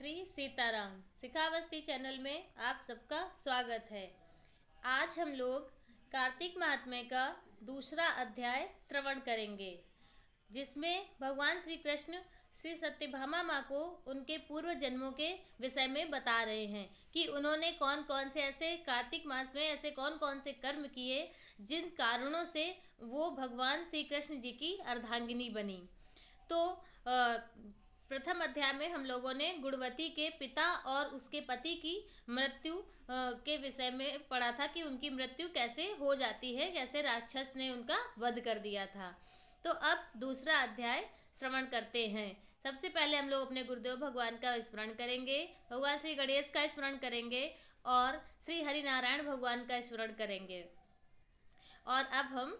Shri Sitaram शिखावस्ती channel में आप सबका स्वागत है। आज हम लोग कार्तिक महात्म्य का दूसरा अध्याय श्रवण करेंगे, जिसमें भगवान श्री कृष्ण श्री सत्यभामा माँ को उनके पूर्व जन्मों के विषय में बता रहे हैं कि उन्होंने कौन कौन से ऐसे कार्तिक मास में ऐसे कौन कौन से कर्म किए जिन कारणों से वो भगवान श्री कृष्ण जी की अर्धांगिनी बनी। तो प्रथम अध्याय में हम लोगों ने गुणवती के पिता और उसके पति की मृत्यु के विषय में पढ़ा था कि उनकी मृत्यु कैसे हो जाती है, कैसे राक्षस ने उनका वध कर दिया था। तो अब दूसरा अध्याय श्रवण करते हैं। सबसे पहले हम लोग अपने गुरुदेव भगवान का स्मरण करेंगे, भगवान श्री गणेश का स्मरण करेंगे और श्री हरिनारायण भगवान का स्मरण करेंगे। और अब हम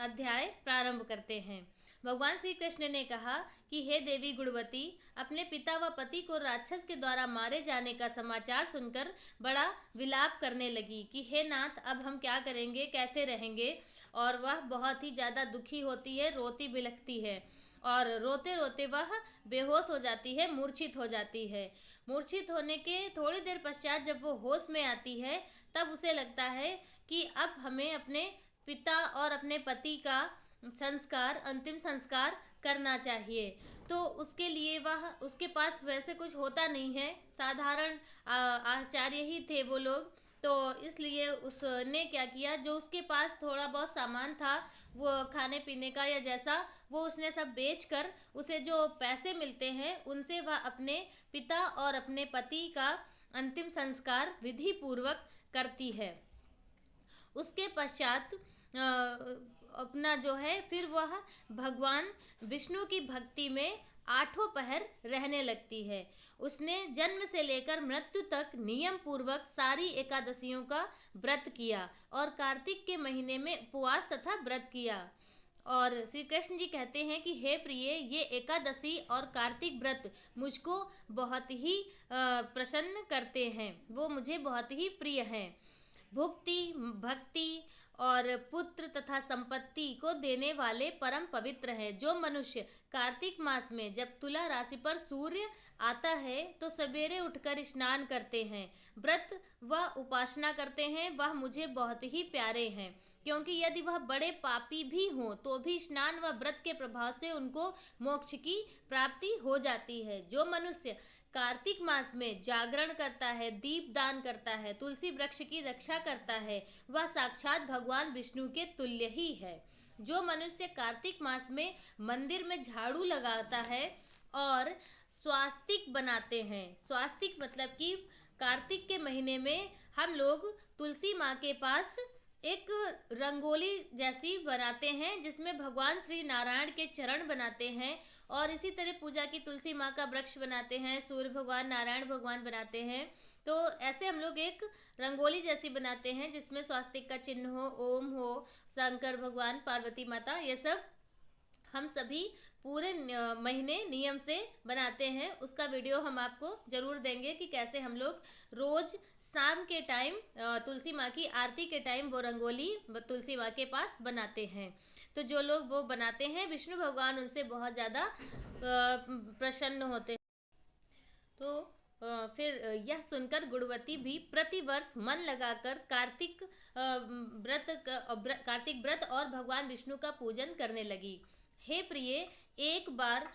अध्याय प्रारंभ करते हैं। भगवान श्री कृष्ण ने कहा कि हे देवी गुणवती, अपने पिता व पति को राक्षस के द्वारा मारे जाने का समाचार सुनकर बड़ा विलाप करने लगी कि हे नाथ, अब हम क्या करेंगे, कैसे रहेंगे। और वह बहुत ही ज़्यादा दुखी होती है, रोती बिलखती है और रोते रोते वह बेहोश हो जाती है, मूर्छित हो जाती है। मूर्छित होने के थोड़ी देर पश्चात जब वो होश में आती है, तब उसे लगता है कि अब हमें अपने पिता और अपने पति का संस्कार, अंतिम संस्कार करना चाहिए। तो उसके लिए वह, उसके पास वैसे कुछ होता नहीं है, साधारण आचार्य ही थे वो लोग। तो इसलिए उसने क्या किया, जो उसके पास थोड़ा बहुत सामान था वो खाने पीने का या जैसा, वो उसने सब बेचकर उसे जो पैसे मिलते हैं उनसे वह अपने पिता और अपने पति का अंतिम संस्कार विधि पूर्वक करती है। उसके पश्चात अपना जो है फिर वह भगवान विष्णु की भक्ति में आठों पहर रहने लगती है। उसने जन्म से लेकर मृत्यु तक नियम पूर्वक सारी एकादशियों का व्रत किया और कार्तिक के महीने में उपवास तथा व्रत किया। और श्री कृष्ण जी कहते हैं कि हे प्रिय, ये एकादशी और कार्तिक व्रत मुझको बहुत ही प्रसन्न करते हैं, वो मुझे बहुत ही प्रिय हैं। भुक्ति, भक्ति और पुत्र तथा संपत्ति को देने वाले परम पवित्र हैं। जो मनुष्य कार्तिक मास में जब तुला राशि पर सूर्य आता है तो सवेरे उठकर स्नान करते हैं, व्रत व उपासना करते हैं, वह मुझे बहुत ही प्यारे हैं। क्योंकि यदि वह बड़े पापी भी हों तो भी स्नान व व्रत के प्रभाव से उनको मोक्ष की प्राप्ति हो जाती है। जो मनुष्य कार्तिक मास में जागरण करता है, दीप दान करता है, तुलसी वृक्ष की रक्षा करता है, वह साक्षात भगवान विष्णु के तुल्य ही है। जो मनुष्य कार्तिक मास में मंदिर में झाड़ू लगाता है और स्वास्तिक बनाते हैं, स्वास्तिक मतलब कि कार्तिक के महीने में हम लोग तुलसी माँ के पास एक रंगोली जैसी बनाते हैं जिसमें भगवान श्री नारायण के चरण बनाते हैं, और इसी तरह पूजा की तुलसी माँ का वृक्ष बनाते हैं, सूर्य भगवान, नारायण भगवान बनाते हैं। तो ऐसे हम लोग एक रंगोली जैसी बनाते हैं जिसमें स्वास्तिक का चिन्ह हो, ओम हो, शंकर भगवान, पार्वती माता, ये सब हम सभी पूरे महीने नियम से बनाते हैं। उसका वीडियो हम आपको ज़रूर देंगे कि कैसे हम लोग रोज़ शाम के टाइम तुलसी माँ की आरती के टाइम वो रंगोली तुलसी माँ के पास बनाते हैं। तो जो लोग वो बनाते हैं, विष्णु भगवान उनसे बहुत ज़्यादा प्रसन्न होते हैं। तो फिर यह सुनकर गुणवती भी प्रतिवर्ष मन लगाकर कार्तिक व्रत और भगवान विष्णु का पूजन करने लगी। हे प्रिय, एक बार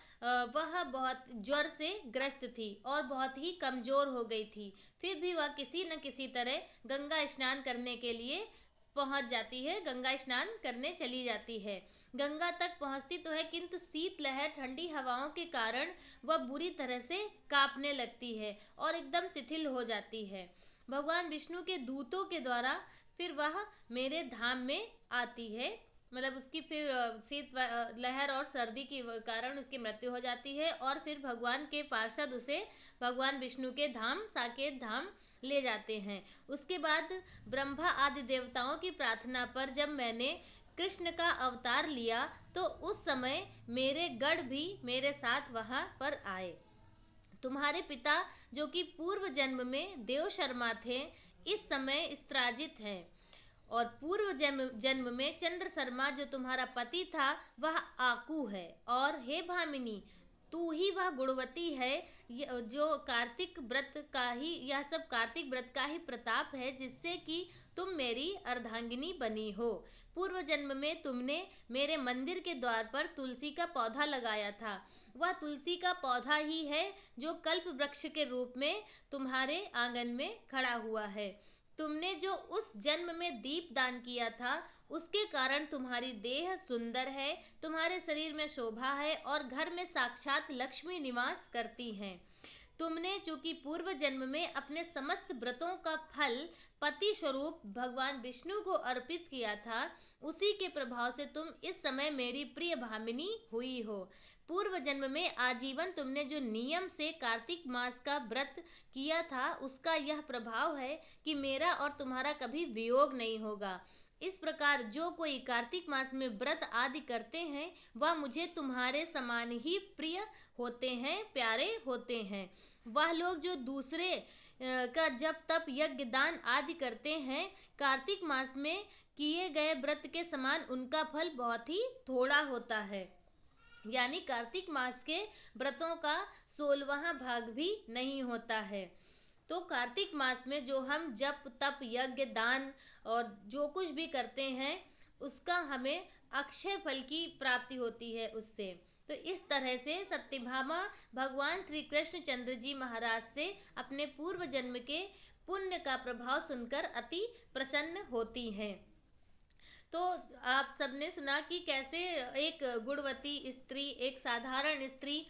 वह बहुत ज्वर से ग्रस्त थी और बहुत ही कमजोर हो गई थी। फिर भी वह किसी न किसी तरह गंगा स्नान करने के लिए पहुंच जाती है, गंगा स्नान करने चली जाती है। गंगा तक पहुंचती तो है, किंतु शीतलहर, ठंडी हवाओं के कारण वह बुरी तरह से कांपने लगती है और एकदम शिथिल हो जाती है। भगवान विष्णु के दूतों के द्वारा फिर वह मेरे धाम में आती है, मतलब उसकी फिर शीत लहर और सर्दी के कारण उसकी मृत्यु हो जाती है। और फिर भगवान के पार्षद उसे भगवान विष्णु के धाम साकेत धाम ले जाते हैं। उसके बाद ब्रह्मा आदि देवताओं की प्रार्थना पर जब मैंने कृष्ण का अवतार लिया तो उस समय मेरे गढ़ भी मेरे साथ वहाँ पर आए। तुम्हारे पिता, जो कि पूर्व जन्म में देव शर्मा थे, इस समय स्त्राजित हैं, और पूर्व जन्म में चंद्र शर्मा जो तुम्हारा पति था वह आकू है। और हे भामिनी, तू ही वह गुणवती है, जो कार्तिक व्रत का ही, यह सब कार्तिक व्रत का ही प्रताप है, जिससे कि तुम मेरी अर्धांगिनी बनी हो। पूर्व जन्म में तुमने मेरे मंदिर के द्वार पर तुलसी का पौधा लगाया था। वह तुलसी का पौधा ही है जो कल्प वृक्ष के रूप में तुम्हारे आंगन में खड़ा हुआ है। तुमने जो उस जन्म में दीप दान किया था, उसके कारण तुम्हारी देह सुंदर है, तुम्हारे शरीर में शोभा है और घर में साक्षात लक्ष्मी निवास करती हैं। तुमने चूंकि पूर्व जन्म में अपने समस्त व्रतों का फल पति स्वरूप भगवान विष्णु को अर्पित किया था, उसी के प्रभाव से तुम इस समय मेरी प्रिय भामिनी हुई हो। पूर्व जन्म में आजीवन तुमने जो नियम से कार्तिक मास का व्रत किया था, उसका यह प्रभाव है कि मेरा और तुम्हारा कभी वियोग नहीं होगा। इस प्रकार जो कोई कार्तिक मास में व्रत आदि करते हैं, वह मुझे तुम्हारे समान ही प्रिय होते हैं, प्यारे होते हैं। वह लोग जो दूसरे का जप तप यज्ञ दान आदि करते हैं, कार्तिक मास में किए गए व्रत के समान उनका फल बहुत ही थोड़ा होता है। यानी कार्तिक मास के व्रतों का 16वां भाग भी नहीं होता है। तो कार्तिक मास में जो हम जप तप यज्ञ दान और जो कुछ भी करते हैं, उसका हमें अक्षय फल की प्राप्ति होती है उससे। तो इस तरह से सत्यभामा भगवान श्री कृष्णचंद्र जी महाराज से अपने पूर्व जन्म के पुण्य का प्रभाव सुनकर अति प्रसन्न होती हैं। तो आप सबने सुना कि कैसे एक गुणवती स्त्री, एक साधारण स्त्री,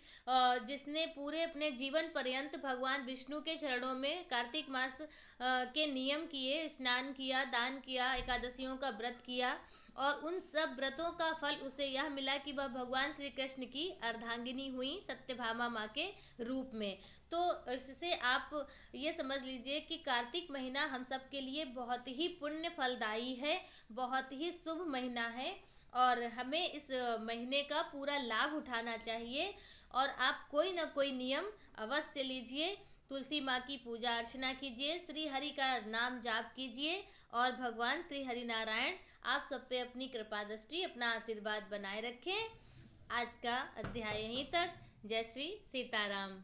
जिसने पूरे अपने जीवन पर्यंत भगवान विष्णु के चरणों में कार्तिक मास के नियम किए, स्नान किया, दान किया, एकादशियों का व्रत किया, और उन सब व्रतों का फल उसे यह मिला कि वह भगवान श्री कृष्ण की अर्धांगिनी हुई सत्यभामा माँ के रूप में। तो इससे आप ये समझ लीजिए कि कार्तिक महीना हम सब के लिए बहुत ही पुण्य फलदायी है, बहुत ही शुभ महीना है, और हमें इस महीने का पूरा लाभ उठाना चाहिए। और आप कोई ना कोई नियम अवश्य लीजिए, तुलसी माँ की पूजा अर्चना कीजिए, श्री हरि का नाम जाप कीजिए, और भगवान श्री हरि नारायण आप सब पे अपनी कृपा दृष्टि, अपना आशीर्वाद बनाए रखें। आज का अध्याय यहीं तक। जय श्री सीताराम।